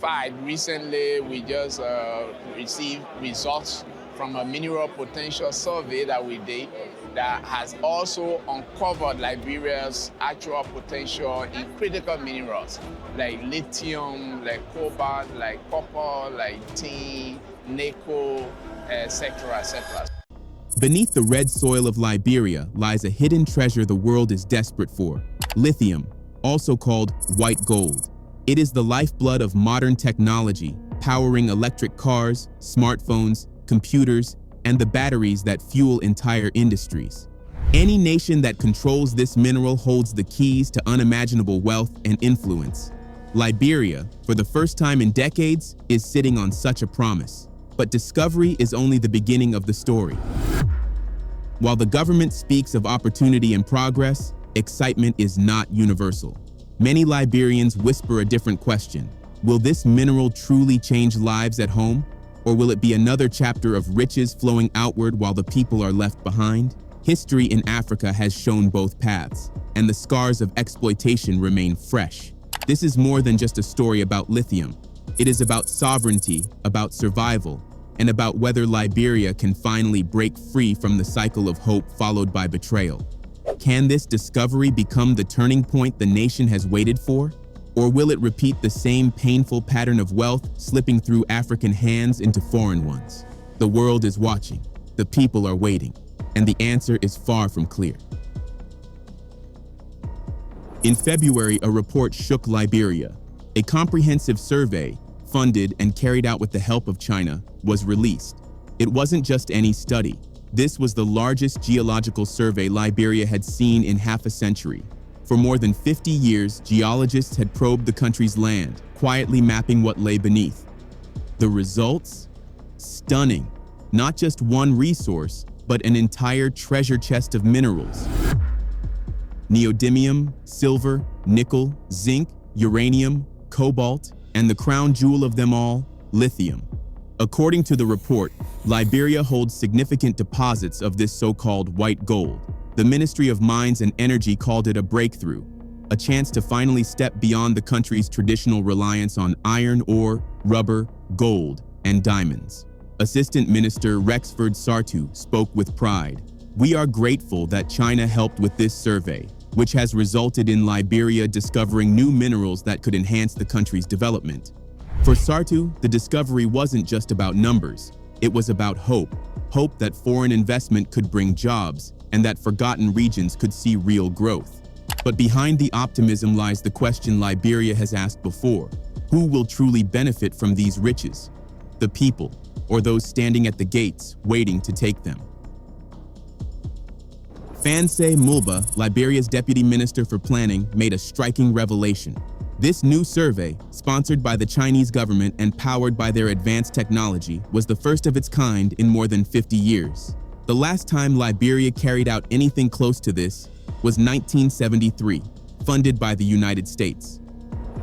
fact, recently we just received results from a mineral potential survey that we did that has also uncovered Liberia's actual potential in critical minerals like lithium, like cobalt, like copper, like tin, nickel, etc., etc. Beneath the red soil of Liberia lies a hidden treasure the world is desperate for: lithium, also called white gold. It is the lifeblood of modern technology, powering electric cars, smartphones, computers, and the batteries that fuel entire industries. Any nation that controls this mineral holds the keys to unimaginable wealth and influence. Liberia, for the first time in decades, is sitting on such a promise. But discovery is only the beginning of the story. While the government speaks of opportunity and progress, excitement is not universal. Many Liberians whisper a different question: will this mineral truly change lives at home? Or will it be another chapter of riches flowing outward while the people are left behind? History in Africa has shown both paths, and the scars of exploitation remain fresh. This is more than just a story about lithium. It is about sovereignty, about survival, and about whether Liberia can finally break free from the cycle of hope followed by betrayal. Can this discovery become the turning point the nation has waited for? Or will it repeat the same painful pattern of wealth slipping through African hands into foreign ones? The world is watching, the people are waiting, and the answer is far from clear. In February, a report shook Liberia. A comprehensive survey, funded and carried out with the help of China, was released. It wasn't just any study. This was the largest geological survey Liberia had seen in half a century. For more than 50 years, geologists had probed the country's land, quietly mapping what lay beneath. The results? Stunning. Not just one resource, but an entire treasure chest of minerals. Neodymium, silver, nickel, zinc, uranium, cobalt, and the crown jewel of them all, lithium. According to the report, Liberia holds significant deposits of this so-called white gold. The Ministry of Mines and Energy called it a breakthrough, a chance to finally step beyond the country's traditional reliance on iron ore, rubber, gold, and diamonds. Assistant Minister Rexford Sartu spoke with pride. "We are grateful that China helped with this survey, which has resulted in Liberia discovering new minerals that could enhance the country's development." For Sartu, the discovery wasn't just about numbers. It was about hope. Hope that foreign investment could bring jobs, and that forgotten regions could see real growth. But behind the optimism lies the question Liberia has asked before: who will truly benefit from these riches? The people, or those standing at the gates, waiting to take them? Fansay Mulba, Liberia's Deputy Minister for Planning, made a striking revelation. This new survey, sponsored by the Chinese government and powered by their advanced technology, was the first of its kind in more than 50 years. The last time Liberia carried out anything close to this was 1973, funded by the United States.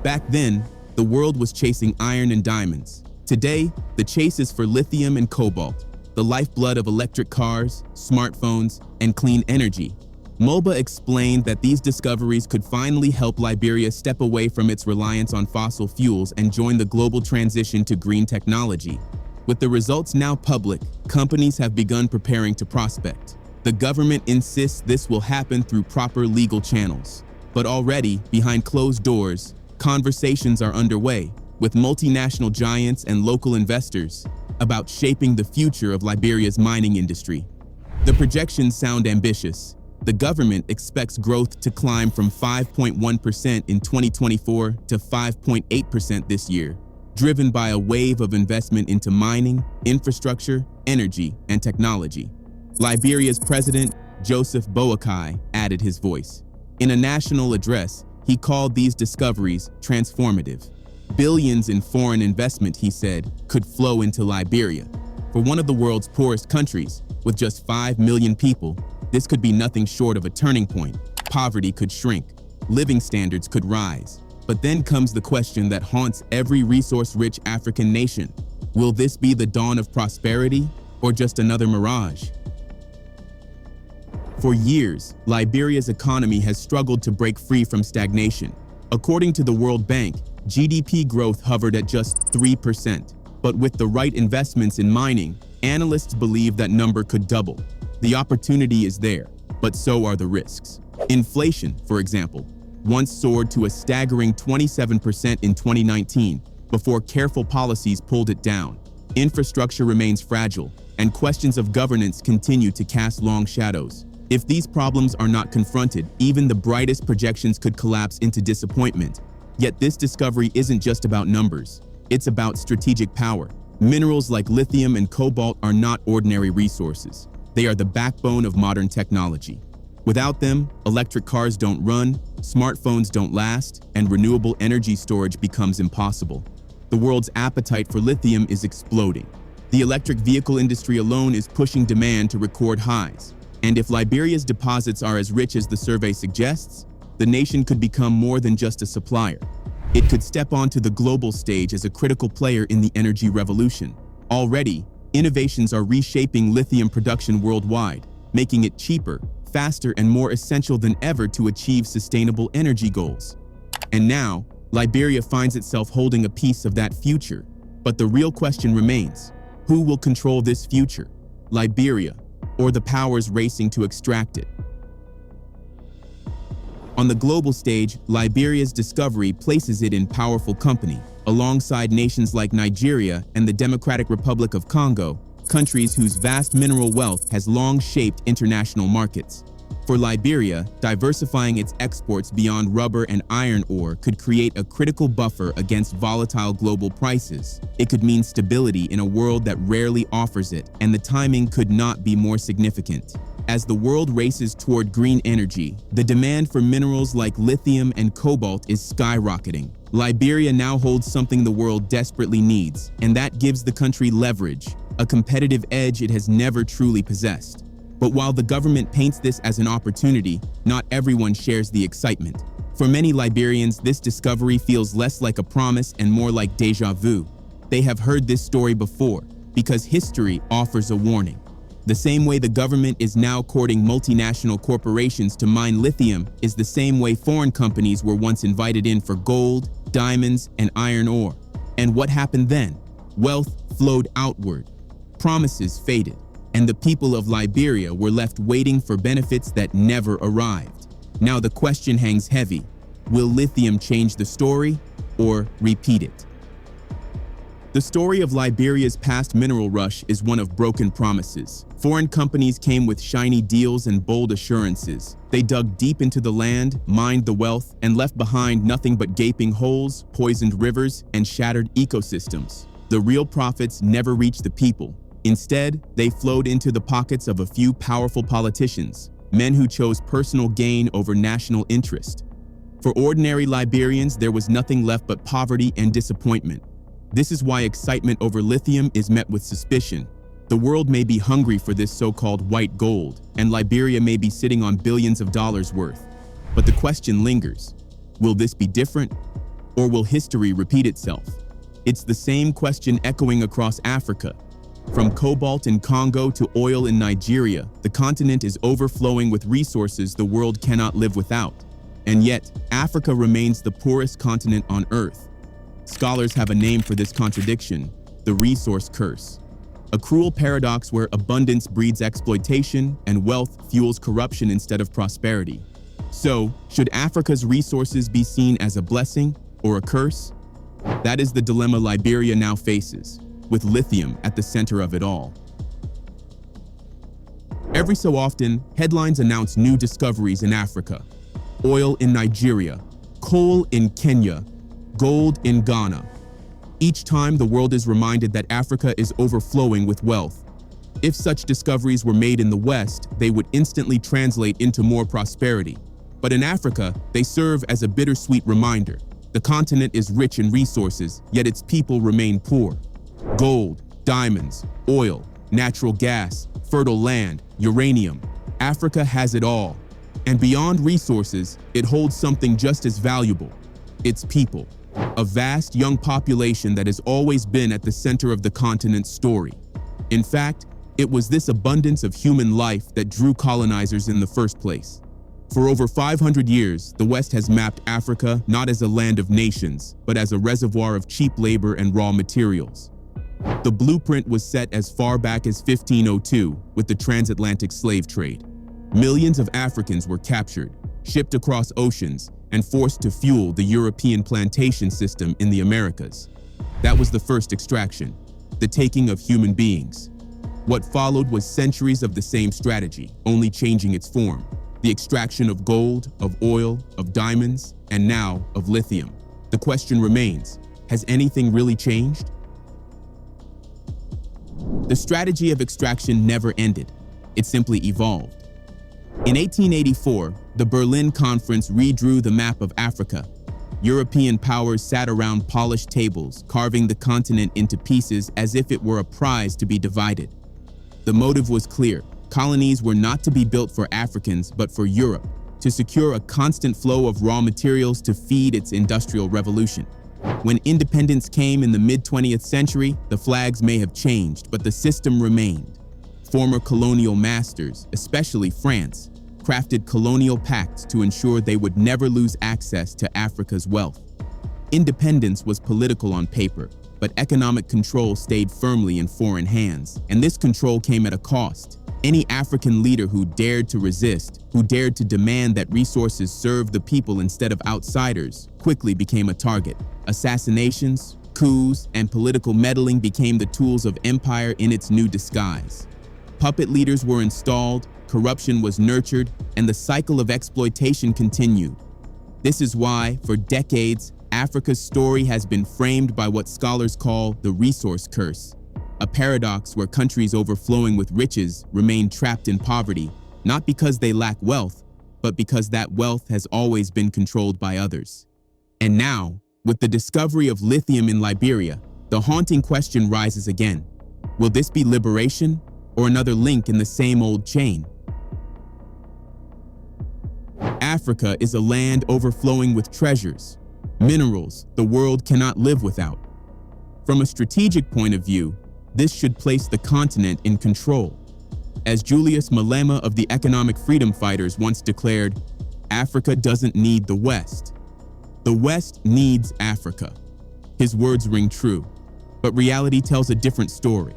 Back then, the world was chasing iron and diamonds. Today, the chase is for lithium and cobalt, the lifeblood of electric cars, smartphones, and clean energy. Mulba explained that these discoveries could finally help Liberia step away from its reliance on fossil fuels and join the global transition to green technology. With the results now public, companies have begun preparing to prospect. The government insists this will happen through proper legal channels. But already, behind closed doors, conversations are underway with multinational giants and local investors about shaping the future of Liberia's mining industry. The projections sound ambitious. The government expects growth to climb from 5.1% in 2024 to 5.8% this year, driven by a wave of investment into mining, infrastructure, energy, and technology. Liberia's president, Joseph Boakai, added his voice. In a national address, he called these discoveries transformative. Billions in foreign investment, he said, could flow into Liberia. For one of the world's poorest countries, with just 5 million people, this could be nothing short of a turning point. Poverty could shrink, living standards could rise. But then comes the question that haunts every resource-rich African nation. Will this be the dawn of prosperity, or just another mirage? For years, Liberia's economy has struggled to break free from stagnation. According to the World Bank, GDP growth hovered at just 3%. But with the right investments in mining, analysts believe that number could double. The opportunity is there, but so are the risks. Inflation, for example, once soared to a staggering 27% in 2019 before careful policies pulled it down. Infrastructure remains fragile, and questions of governance continue to cast long shadows. If these problems are not confronted, even the brightest projections could collapse into disappointment. Yet this discovery isn't just about numbers. It's about strategic power. Minerals like lithium and cobalt are not ordinary resources. They are the backbone of modern technology. Without them, electric cars don't run, smartphones don't last, and renewable energy storage becomes impossible. The world's appetite for lithium is exploding. The electric vehicle industry alone is pushing demand to record highs. And if Liberia's deposits are as rich as the survey suggests, the nation could become more than just a supplier. It could step onto the global stage as a critical player in the energy revolution. Already, innovations are reshaping lithium production worldwide, making it cheaper, faster, and more essential than ever to achieve sustainable energy goals. And now, Liberia finds itself holding a piece of that future. But the real question remains: who will control this future? Liberia, or the powers racing to extract it? On the global stage, Liberia's discovery places it in powerful company, alongside nations like Nigeria and the Democratic Republic of Congo, countries whose vast mineral wealth has long shaped international markets. For Liberia, diversifying its exports beyond rubber and iron ore could create a critical buffer against volatile global prices. It could mean stability in a world that rarely offers it, and the timing could not be more significant. As the world races toward green energy, the demand for minerals like lithium and cobalt is skyrocketing. Liberia now holds something the world desperately needs, and that gives the country leverage, a competitive edge it has never truly possessed. But while the government paints this as an opportunity, not everyone shares the excitement. For many Liberians, this discovery feels less like a promise and more like déjà vu. They have heard this story before, because history offers a warning. The same way the government is now courting multinational corporations to mine lithium is the same way foreign companies were once invited in for gold, diamonds, and iron ore. And what happened then? Wealth flowed outward, promises faded, and the people of Liberia were left waiting for benefits that never arrived. Now the question hangs heavy: will lithium change the story or repeat it? The story of Liberia's past mineral rush is one of broken promises. Foreign companies came with shiny deals and bold assurances. They dug deep into the land, mined the wealth, and left behind nothing but gaping holes, poisoned rivers, and shattered ecosystems. The real profits never reached the people. Instead, they flowed into the pockets of a few powerful politicians, men who chose personal gain over national interest. For ordinary Liberians, there was nothing left but poverty and disappointment. This is why excitement over lithium is met with suspicion. The world may be hungry for this so-called white gold, and Liberia may be sitting on billions of dollars worth. But the question lingers: will this be different, or will history repeat itself? It's the same question echoing across Africa. From cobalt in Congo to oil in Nigeria, the continent is overflowing with resources the world cannot live without. And yet, Africa remains the poorest continent on Earth. Scholars have a name for this contradiction: the resource curse. A cruel paradox where abundance breeds exploitation and wealth fuels corruption instead of prosperity. So, should Africa's resources be seen as a blessing or a curse? That is the dilemma Liberia now faces, with lithium at the center of it all. Every so often, headlines announce new discoveries in Africa: oil in Nigeria, coal in Kenya, gold in Ghana. Each time, the world is reminded that Africa is overflowing with wealth. If such discoveries were made in the West, they would instantly translate into more prosperity. But in Africa, they serve as a bittersweet reminder. The continent is rich in resources, yet its people remain poor. Gold, diamonds, oil, natural gas, fertile land, uranium. Africa has it all. And beyond resources, it holds something just as valuable: its people. A vast young population that has always been at the center of the continent's story. In fact, it was this abundance of human life that drew colonizers in the first place. For over 500 years, the West has mapped Africa not as a land of nations, but as a reservoir of cheap labor and raw materials. The blueprint was set as far back as 1502 with the transatlantic slave trade. Millions of Africans were captured, shipped across oceans, and forced to fuel the European plantation system in the Americas. That was the first extraction, the taking of human beings. What followed was centuries of the same strategy, only changing its form. The extraction of gold, of oil, of diamonds, and now of lithium. The question remains, has anything really changed? The strategy of extraction never ended. It simply evolved. In 1884, the Berlin Conference redrew the map of Africa. European powers sat around polished tables, carving the continent into pieces as if it were a prize to be divided. The motive was clear. Colonies were not to be built for Africans, but for Europe, to secure a constant flow of raw materials to feed its industrial revolution. When independence came in the mid-20th century, the flags may have changed, but the system remained. Former colonial masters, especially France, crafted colonial pacts to ensure they would never lose access to Africa's wealth. Independence was political on paper, but economic control stayed firmly in foreign hands, and this control came at a cost. Any African leader who dared to resist, who dared to demand that resources serve the people instead of outsiders, quickly became a target. Assassinations, coups, and political meddling became the tools of empire in its new disguise. Puppet leaders were installed, corruption was nurtured, and the cycle of exploitation continued. This is why, for decades, Africa's story has been framed by what scholars call the resource curse, a paradox where countries overflowing with riches remain trapped in poverty, not because they lack wealth, but because that wealth has always been controlled by others. And now, with the discovery of lithium in Liberia, the haunting question rises again. Will this be liberation or another link in the same old chain? Africa is a land overflowing with treasures, minerals the world cannot live without. From a strategic point of view, this should place the continent in control. As Julius Malema of the Economic Freedom Fighters once declared, Africa doesn't need the West. The West needs Africa. His words ring true, but reality tells a different story.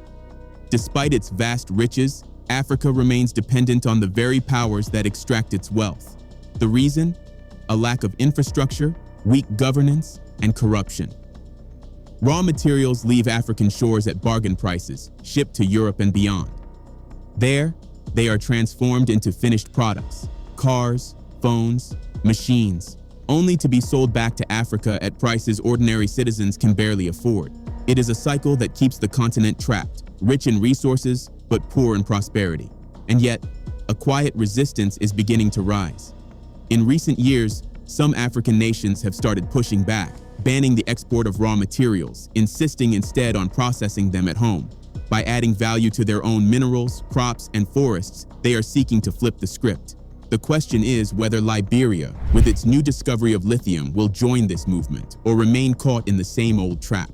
Despite its vast riches, Africa remains dependent on the very powers that extract its wealth. The reason? A lack of infrastructure, weak governance, and corruption. Raw materials leave African shores at bargain prices, shipped to Europe and beyond. There, they are transformed into finished products, cars, phones, machines, only to be sold back to Africa at prices ordinary citizens can barely afford. It is a cycle that keeps the continent trapped, rich in resources, but poor in prosperity. And yet, a quiet resistance is beginning to rise. In recent years, some African nations have started pushing back, banning the export of raw materials, insisting instead on processing them at home. By adding value to their own minerals, crops, and forests, they are seeking to flip the script. The question is whether Liberia, with its new discovery of lithium, will join this movement or remain caught in the same old trap.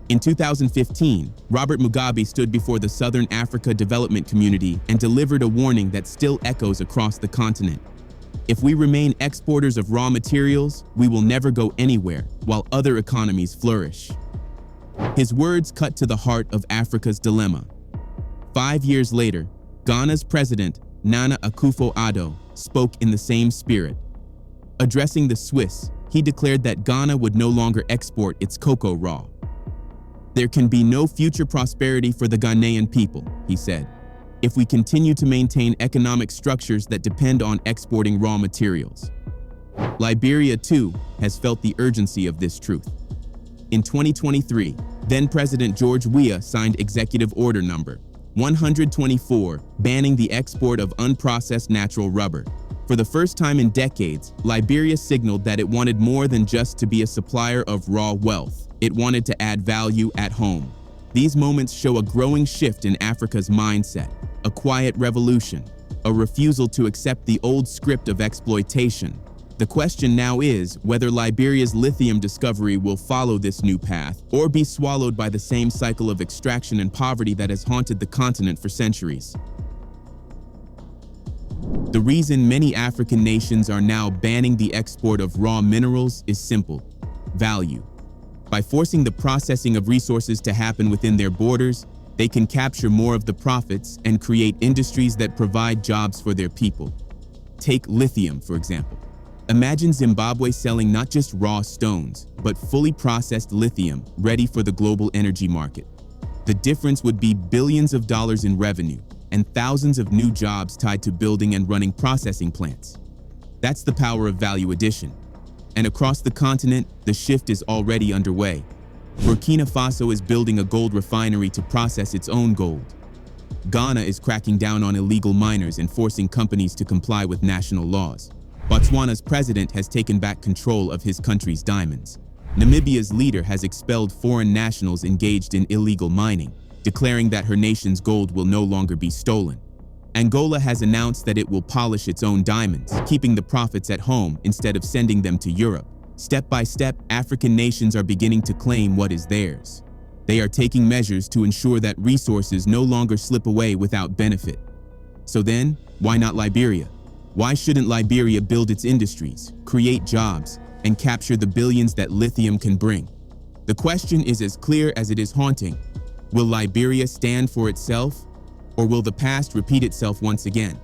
In 2015, Robert Mugabe stood before the Southern Africa Development Community and delivered a warning that still echoes across the continent. If we remain exporters of raw materials, we will never go anywhere while other economies flourish. His words cut to the heart of Africa's dilemma. 5 years later, Ghana's president, Nana Akufo-Addo, spoke in the same spirit. Addressing the Swiss, he declared that Ghana would no longer export its cocoa raw. There can be no future prosperity for the Ghanaian people, he said, if we continue to maintain economic structures that depend on exporting raw materials. Liberia, too, has felt the urgency of this truth. In 2023, then-President George Weah signed Executive Order Number 124, banning the export of unprocessed natural rubber. For the first time in decades, Liberia signaled that it wanted more than just to be a supplier of raw wealth. It wanted to add value at home. These moments show a growing shift in Africa's mindset, a quiet revolution, a refusal to accept the old script of exploitation. The question now is whether Liberia's lithium discovery will follow this new path or be swallowed by the same cycle of extraction and poverty that has haunted the continent for centuries. The reason many African nations are now banning the export of raw minerals is simple: value. By forcing the processing of resources to happen within their borders, they can capture more of the profits and create industries that provide jobs for their people. Take lithium, for example. Imagine Zimbabwe selling not just raw stones, but fully processed lithium ready for the global energy market. The difference would be billions of dollars in revenue and thousands of new jobs tied to building and running processing plants. That's the power of value addition. And across the continent, the shift is already underway. Burkina Faso is building a gold refinery to process its own gold. Ghana is cracking down on illegal miners and forcing companies to comply with national laws. Botswana's president has taken back control of his country's diamonds. Namibia's leader has expelled foreign nationals engaged in illegal mining, declaring that her nation's gold will no longer be stolen. Angola has announced that it will polish its own diamonds, keeping the profits at home instead of sending them to Europe. Step by step, African nations are beginning to claim what is theirs. They are taking measures to ensure that resources no longer slip away without benefit. So then, why not Liberia? Why shouldn't Liberia build its industries, create jobs, and capture the billions that lithium can bring? The question is as clear as it is haunting. Will Liberia stand for itself, or will the past repeat itself once again?